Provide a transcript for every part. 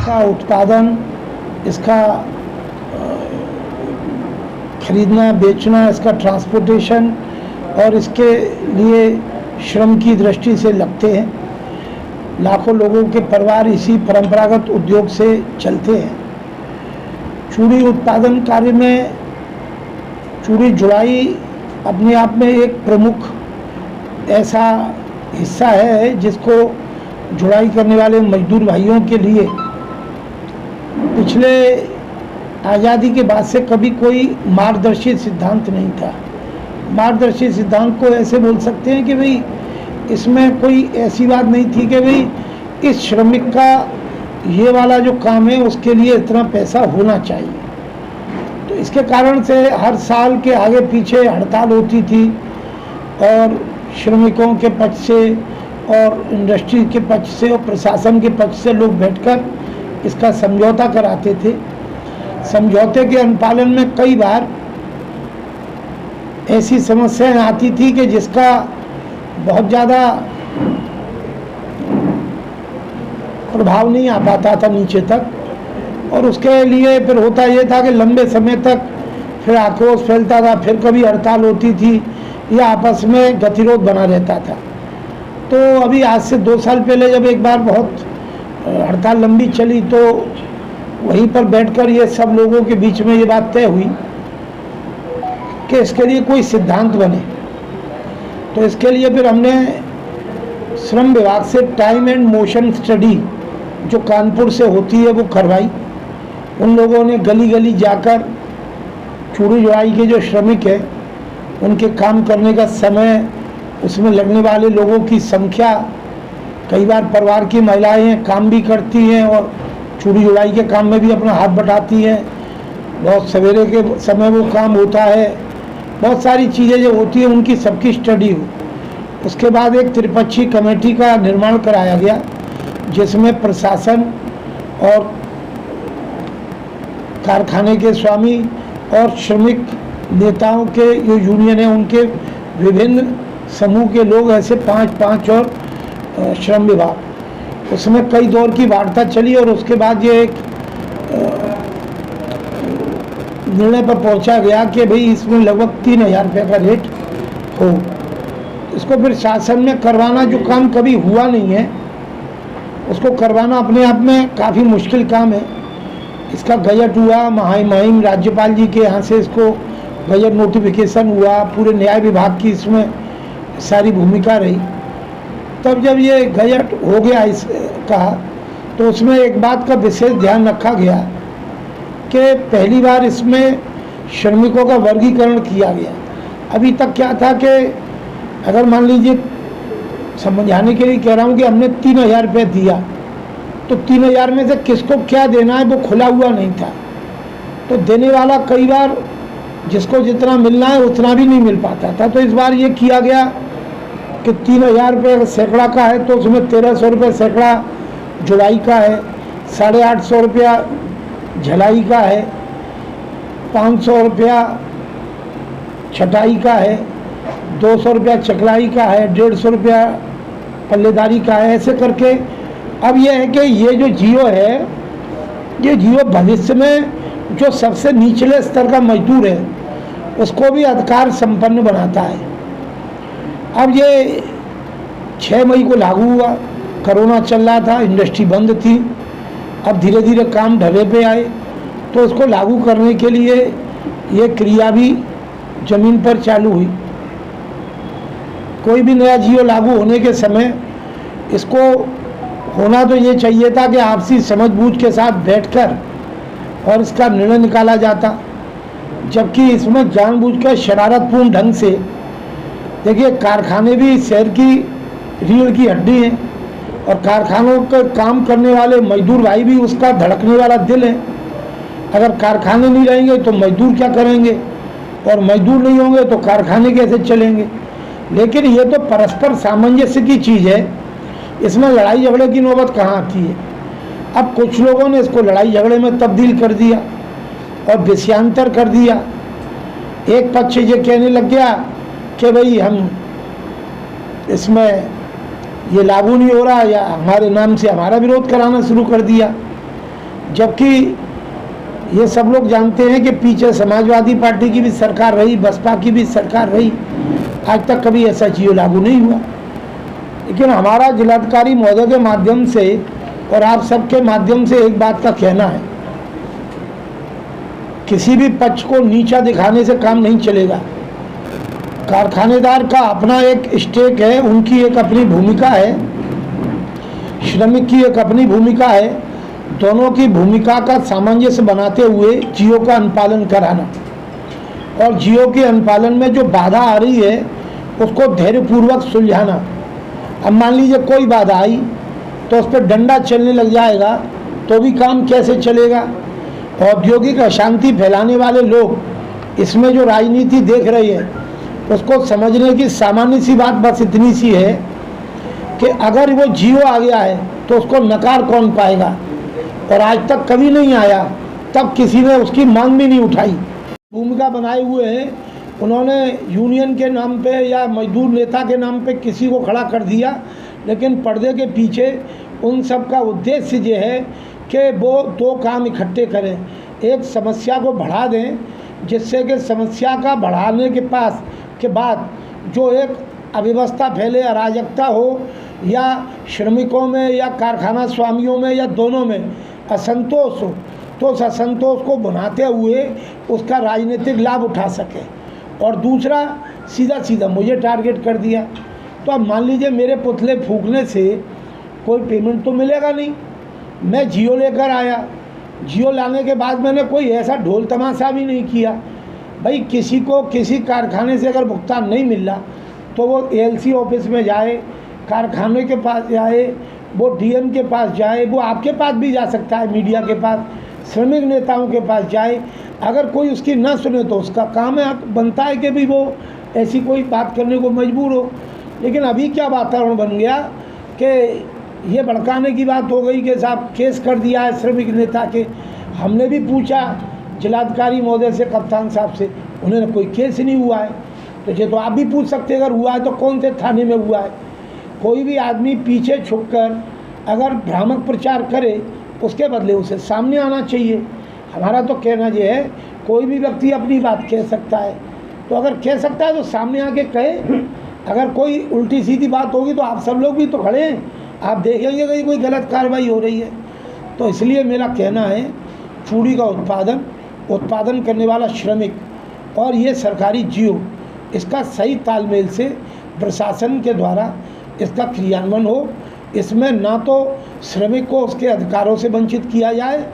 इसका उत्पादन, इसका खरीदना बेचना, इसका ट्रांसपोर्टेशन और इसके लिए श्रम की दृष्टि से लगते हैं। लाखों लोगों के परिवार इसी परंपरागत उद्योग से चलते हैं। चूड़ी उत्पादन कार्य में चूड़ी जुड़ाई अपने आप में एक प्रमुख ऐसा हिस्सा है जिसको जुड़ाई करने वाले मजदूर भाइयों के लिए पिछले आज़ादी के बाद से कभी कोई मार्गदर्शी सिद्धांत नहीं था। मार्गदर्शी सिद्धांत को ऐसे बोल सकते हैं कि भाई इसमें कोई ऐसी बात नहीं थी कि भाई इस श्रमिक का ये वाला जो काम है उसके लिए इतना पैसा होना चाहिए। तो इसके कारण से हर साल के आगे पीछे हड़ताल होती थी और श्रमिकों के पक्ष से और इंडस्ट्री के पक्ष से और प्रशासन के पक्ष से लोग बैठकर इसका समझौता कराते थे। समझौते के अनुपालन में कई बार ऐसी समस्याएं आती थी कि जिसका बहुत ज़्यादा प्रभाव नहीं आ पाता था नीचे तक, और उसके लिए फिर होता ये था कि लंबे समय तक फिर आक्रोश फैलता था, फिर कभी हड़ताल होती थी या आपस में गतिरोध बना रहता था। तो अभी आज से 2 साल पहले जब एक बार बहुत हड़ताल लंबी चली तो वहीं पर बैठकर ये सब लोगों के बीच में ये बात तय हुई कि इसके लिए कोई सिद्धांत बने। तो इसके लिए फिर हमने श्रम विभाग से टाइम एंड मोशन स्टडी जो कानपुर से होती है वो करवाई। उन लोगों ने गली गली जाकर चूड़ी जुड़ाई के जो श्रमिक है उनके काम करने का समय, उसमें लगने वाले लोगों की संख्या, कई बार परिवार की महिलाएं हैं काम भी करती हैं और चूड़ी जुड़ाई के काम में भी अपना हाथ बटाती हैं, बहुत सवेरे के समय वो काम होता है, बहुत सारी चीज़ें जो होती हैं उनकी सबकी स्टडी हो। उसके बाद एक त्रिपक्षीय कमेटी का निर्माण कराया गया जिसमें प्रशासन और कारखाने के स्वामी और श्रमिक नेताओं के जो यूनियन है उनके विभिन्न समूह के लोग, ऐसे 5 और श्रम विभाग, उसमें कई दौर की वार्ता चली और उसके बाद ये एक निर्णय पर पहुंचा गया कि भाई इसमें लगभग 3,000 रुपये का रेट हो। इसको फिर शासन में करवाना, जो काम कभी हुआ नहीं है उसको करवाना अपने आप में काफ़ी मुश्किल काम है। इसका गजट हुआ, महामहिम राज्यपाल जी के यहाँ से इसको गजट नोटिफिकेशन हुआ, पूरे न्याय विभाग की इसमें सारी भूमिका रही। तब जब ये गजट हो गया इसका तो उसमें एक बात का विशेष ध्यान रखा गया कि पहली बार इसमें श्रमिकों का वर्गीकरण किया गया। अभी तक क्या था कि अगर मान लीजिए, समझाने के लिए कह रहा हूँ कि हमने 3,000 रुपये दिया तो 3,000 में से किसको क्या देना है वो खुला हुआ नहीं था। तो देने वाला कई बार जिसको जितना मिलना है उतना भी नहीं मिल पाता था। तो इस बार ये किया गया कि 3,000 रुपये सैकड़ा का है तो उसमें 1,300 रुपये सैकड़ा जुड़ाई का है, 850 रुपया झलाई का है, 500 रुपया छटाई का है, 200 रुपया चकलाई का है, 150 रुपया पल्लेदारी का है, ऐसे करके। अब यह है कि ये जो जियो है, ये जियो भविष्य में जो सबसे निचले स्तर का मजदूर है उसको भी अधिकार संपन्न बनाता है। अब ये 6 मई को लागू हुआ, कोरोना चल रहा था, इंडस्ट्री बंद थी, अब धीरे धीरे काम ढर्रे पे आए तो उसको लागू करने के लिए ये क्रिया भी ज़मीन पर चालू हुई। कोई भी नया जियो लागू होने के समय इसको होना तो ये चाहिए था कि आपसी समझबूझ के साथ बैठकर और इसका निर्णय निकाला जाता, जबकि इसमें जानबूझकर शरारतपूर्ण ढंग से, देखिए कारखाने भी शहर की रीढ़ की हड्डी हैं और कारखानों का काम करने वाले मजदूर भाई भी उसका धड़कने वाला दिल है। अगर कारखाने नहीं रहेंगे तो मजदूर क्या करेंगे, और मजदूर नहीं होंगे तो कारखाने कैसे चलेंगे। लेकिन ये तो परस्पर सामंजस्य की चीज़ है, इसमें लड़ाई झगड़े की नौबत कहाँ आती है। अब कुछ लोगों ने इसको लड़ाई झगड़े में तब्दील कर दिया और विषयांतर कर दिया। एक पक्ष ये कहने लग गया कि भाई हम इसमें ये लागू नहीं हो रहा, या हमारे नाम से हमारा विरोध कराना शुरू कर दिया। जबकि ये सब लोग जानते हैं कि पीछे समाजवादी पार्टी की भी सरकार रही, बसपा की भी सरकार रही, आज तक कभी ऐसा जियो लागू नहीं हुआ। लेकिन हमारा जिलाधिकारी महोदय के माध्यम से और आप सबके माध्यम से एक बात का कहना है, किसी भी पक्ष को नीचा दिखाने से काम नहीं चलेगा। कारखानेदार का अपना एक स्टेक है, उनकी एक अपनी भूमिका है, श्रमिक की एक अपनी भूमिका है। दोनों की भूमिका का सामंजस्य बनाते हुए जियो का अनुपालन कराना और जियो के अनुपालन में जो बाधा आ रही है उसको धैर्यपूर्वक सुलझाना। अब मान लीजिए कोई बाधा आई तो उस पर डंडा चलने लग जाएगा तो भी काम कैसे चलेगा। औद्योगिक अशांति फैलाने वाले लोग इसमें जो राजनीति देख रही है उसको समझने की सामान्य सी बात बस इतनी सी है कि अगर वो जियो आ गया है तो उसको नकार कौन पाएगा, और आज तक कभी नहीं आया, तब किसी ने उसकी मांग भी नहीं उठाई। भूमिका बनाए हुए हैं उन्होंने, यूनियन के नाम पे या मजदूर नेता के नाम पे किसी को खड़ा कर दिया, लेकिन पर्दे के पीछे उन सब का उद्देश्य ये है कि वो दो काम इकट्ठे करें। एक, समस्या को बढ़ा दें जिससे कि समस्या का बढ़ाने के बाद जो एक अव्यवस्था फैले, अराजकता हो या श्रमिकों में या कारखाना स्वामियों में या दोनों में असंतोष हो, तो उस असंतोष को बनाते हुए उसका राजनीतिक लाभ उठा सके। और दूसरा, सीधा मुझे टारगेट कर दिया तो अब मान लीजिए मेरे पुतले फूंकने से कोई पेमेंट तो मिलेगा नहीं। मैं जियो लेकर आया, जियो लाने के बाद मैंने कोई ऐसा ढोल तमाशा भी नहीं किया। भाई किसी को किसी कारखाने से अगर भुगतान नहीं मिल रहा तो वो एलसी ऑफिस में जाए, कारखाने के पास जाए, वो डीएम के पास जाए, वो आपके पास भी जा सकता है, मीडिया के पास, श्रमिक नेताओं के पास जाए। अगर कोई उसकी ना सुने तो उसका काम है, बनता है कि भी वो ऐसी कोई बात करने को मजबूर हो। लेकिन अभी क्या वातावरण बन गया कि ये भड़काने की बात हो गई कि साहब केस कर दिया है श्रमिक नेता के। हमने भी पूछा जिलाधिकारी महोदय से, कप्तान साहब से, उन्होंने कोई केस नहीं हुआ है। तो ये तो आप भी पूछ सकते, अगर हुआ है तो कौन से थाने में हुआ है। कोई भी आदमी पीछे छुपकर अगर भ्रामक प्रचार करे उसके बदले उसे सामने आना चाहिए। हमारा तो कहना ये है, कोई भी व्यक्ति अपनी बात कह सकता है, तो अगर कह सकता है तो सामने आके कहे। अगर कोई उल्टी सीधी बात होगी तो आप सब लोग भी तो खड़े हैं, आप देखेंगे कि कोई गलत कार्रवाई हो रही है। तो इसलिए मेरा कहना है, चूड़ी का उत्पादन करने वाला श्रमिक और ये सरकारी जियो, इसका सही तालमेल से प्रशासन के द्वारा इसका क्रियान्वयन हो। इसमें ना तो श्रमिक को उसके अधिकारों से वंचित किया जाए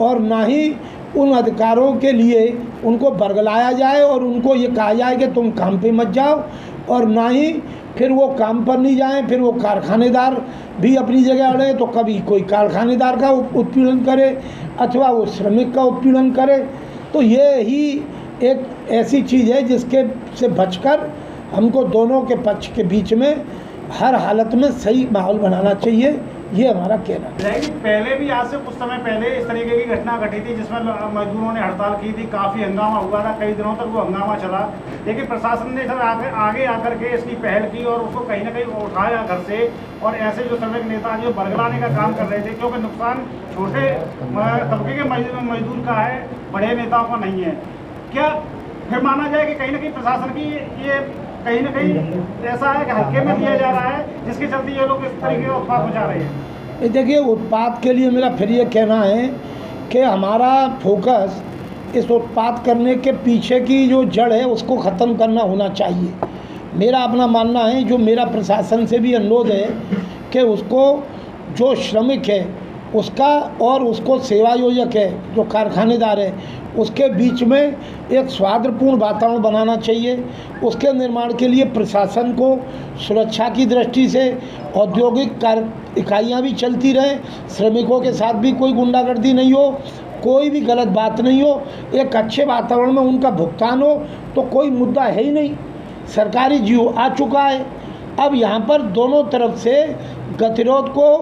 और ना ही उन अधिकारों के लिए उनको बरगलाया जाए और उनको ये कहा जाए कि तुम काम पे मत जाओ, और ना ही फिर वो काम पर नहीं जाएं, फिर वो कारखानेदार भी अपनी जगह अड़े तो कभी कोई कारखानेदार का उत्पीड़न करे अथवा वो श्रमिक का उत्पीड़न करे। तो ये ही एक ऐसी चीज़ है जिसके से बचकर हमको दोनों के पक्ष के बीच में हर हालत में सही माहौल बनाना चाहिए, ये हमारा कहना है। पहले भी आज से कुछ समय पहले इस तरीके की घटना घटी थी जिसमें मजदूरों ने हड़ताल की थी, काफ़ी हंगामा हुआ था, कई दिनों तक वो हंगामा चला। लेकिन प्रशासन ने सर आगे आकर के इसकी पहल की और उसको कहीं ना कहीं उठाया घर से, और ऐसे जो श्रमिक नेता जो बरगलाने का काम कर रहे थे, क्योंकि नुकसान छोटे तबके के मजदूर का है, बड़े नेताओं का नहीं है। क्या फिर माना जाए कि कहीं ना कहीं प्रशासन की ये कहीं ना कहीं ऐसा है कि हल्के में दिया जा रहा है, जिसके चलते ये लोग इस तरीके का उत्पाद मचा रहे हैं? देखिए, उत्पाद के लिए मेरा फिर ये कहना है कि हमारा फोकस इस उत्पाद करने के पीछे की जो जड़ है उसको ख़त्म करना होना चाहिए। मेरा अपना मानना है, जो मेरा प्रशासन से भी अनुरोध है कि उसको जो श्रमिक है उसका और उसको सेवा योजक है जो कारखानेदार है उसके बीच में एक सौहार्दपूर्ण वातावरण बनाना चाहिए। उसके निर्माण के लिए प्रशासन को सुरक्षा की दृष्टि से औद्योगिक इकाइयाँ भी चलती रहें, श्रमिकों के साथ भी कोई गुंडागर्दी नहीं हो, कोई भी गलत बात नहीं हो, एक अच्छे वातावरण में उनका भुगतान हो, तो कोई मुद्दा है ही नहीं। सरकारी जियो आ चुका है, अब यहाँ पर दोनों तरफ से गतिरोध को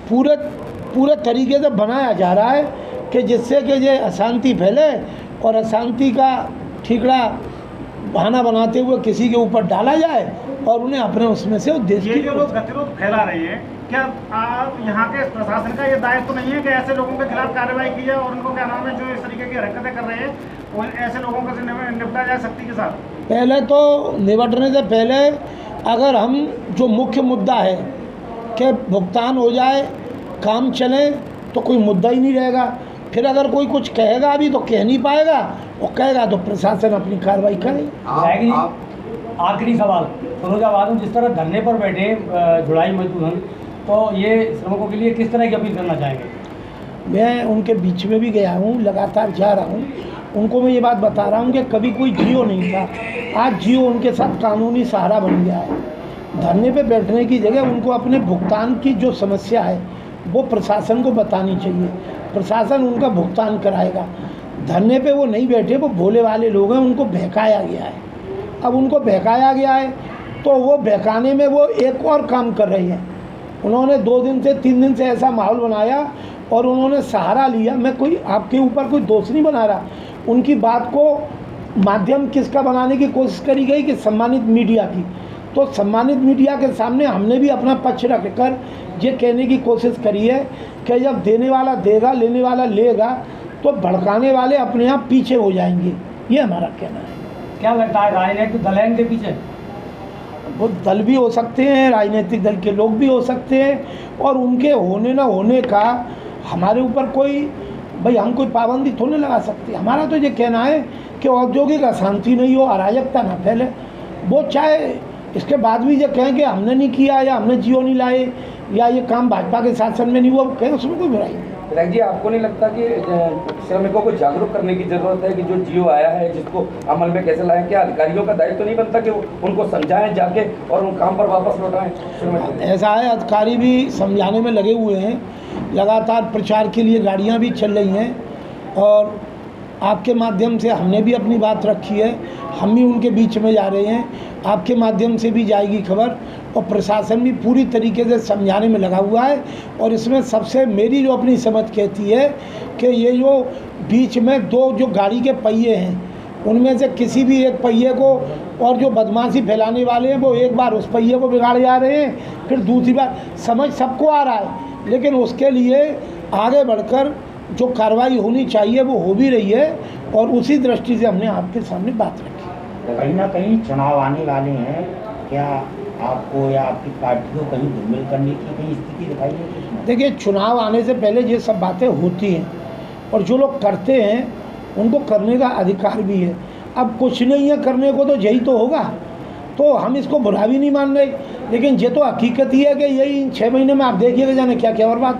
पूरे तरीके से बनाया जा रहा है कि जिससे कि ये अशांति फैले और अशांति का ठीकरा बहाना बनाते हुए किसी के ऊपर डाला जाए और उन्हें अपने उसमें से उद्देश्य। ये जो लोग गतिरोध फैला रहे हैं, क्या यहाँ के प्रशासन का ये दायित्व तो नहीं है कि ऐसे लोगों के खिलाफ कार्रवाई की जाए और उनको क्या नाम है जो इस तरीके की हरकतें कर रहे हैं वो ऐसे लोगों को निपटा जाए सख्ती के साथ? पहले तो निपटने से पहले अगर हम जो मुख्य मुद्दा है कि भुगतान हो जाए, काम चले, तो कोई मुद्दा ही नहीं रहेगा। फिर अगर कोई कुछ कहेगा भी तो कह नहीं पाएगा, और कहेगा तो प्रशासन अपनी कार्रवाई करे। आखिरी सवाल, फिरोजाबाद में जिस तरह धरने पर बैठे जुड़ाई मजदूर हैं, तो ये श्रमिकों के लिए किस तरह की अपील करना चाहेंगे? मैं उनके बीच में भी गया हूँ, लगातार जा रहा हूँ, उनको मैं ये बात बता रहा हूँ कि कभी कोई जियो नहीं था, आज जियो उनके साथ कानूनी सहारा बन गया है। धरने पे बैठने की जगह उनको अपने भुगतान की जो समस्या है वो प्रशासन को बतानी चाहिए, प्रशासन उनका भुगतान कराएगा। धरने पे वो नहीं बैठे, वो भोले वाले लोग हैं, उनको बहकाया गया है। अब उनको बहकाया गया है तो वो बहकाने में वो एक और काम कर रही हैं। उन्होंने 2 दिन से 3 दिन से ऐसा माहौल बनाया और उन्होंने सहारा लिया। मैं कोई आपके ऊपर कोई दोष नहीं बना रहा, उनकी बात को माध्यम किसका बनाने की कोशिश करी गई कि सम्मानित मीडिया की। तो सम्मानित मीडिया के सामने हमने भी अपना पक्ष रख कर ये कहने की कोशिश करी है कि जब देने वाला देगा, लेने वाला लेगा, तो भड़काने वाले अपने आप पीछे हो जाएंगे। ये हमारा कहना है। क्या लगता है राजनीतिक दल हैं इनके पीछे? वो दल भी हो सकते हैं, राजनीतिक दल के लोग भी हो सकते हैं, और उनके होने ना होने का हमारे ऊपर कोई, भाई हम कोई पाबंदी थोड़ी लगा सकते। हमारा तो ये कहना है कि औद्योगिक अशांति नहीं हो, अराजकता ना फैले। वो चाहे इसके बाद भी ये कहें कि हमने नहीं किया या हमने जियो नहीं लाए या ये काम भाजपा के शासन में नहीं हुआ, कहें उसमें कोई बुराई नहीं। विधायक जी, आपको नहीं लगता कि श्रमिकों को जागरूक करने की जरूरत है कि जो जियो आया है जिसको अमल में कैसे लाएं? क्या अधिकारियों का दायित्व तो नहीं बनता कि उनको समझाएं जाके और उन काम पर वापस लौटाएं? ऐसा है, अधिकारी भी समझाने में लगे हुए हैं, लगातार प्रचार के लिए गाड़ियाँ भी चल रही हैं, और आपके माध्यम से हमने भी अपनी बात रखी है, हम भी उनके बीच में जा रहे हैं, आपके माध्यम से भी जाएगी खबर, और प्रशासन भी पूरी तरीके से समझाने में लगा हुआ है। और इसमें सबसे मेरी जो अपनी समझ कहती है कि ये जो बीच में 2 जो गाड़ी के पहिए हैं उनमें से किसी भी एक पहिए को, और जो बदमाशी फैलाने वाले हैं वो एक बार उस पहिए को बिगाड़ जा रहे हैं, फिर दूसरी बार, समझ सबको आ रहा है, लेकिन उसके लिए आगे बढ़कर जो कार्रवाई होनी चाहिए वो हो भी रही है, और उसी दृष्टि से हमने आपके सामने बात रखी। कहीं ना कहीं चुनाव आने वाले हैं, क्या आपको या आपकी पार्टी को कहीं धूमिल करने की कहीं स्थिति दिखाई देती? देखिए, चुनाव आने से पहले ये सब बातें होती हैं, और जो लोग करते हैं उनको करने का अधिकार भी है। अब कुछ नहीं है करने को तो यही तो होगा, तो हम इसको बुरा भी नहीं मान रहे, लेकिन ये तो हकीकत ही है कि यही 6 महीने में आप देखिएगा जाने क्या क्या और बातें।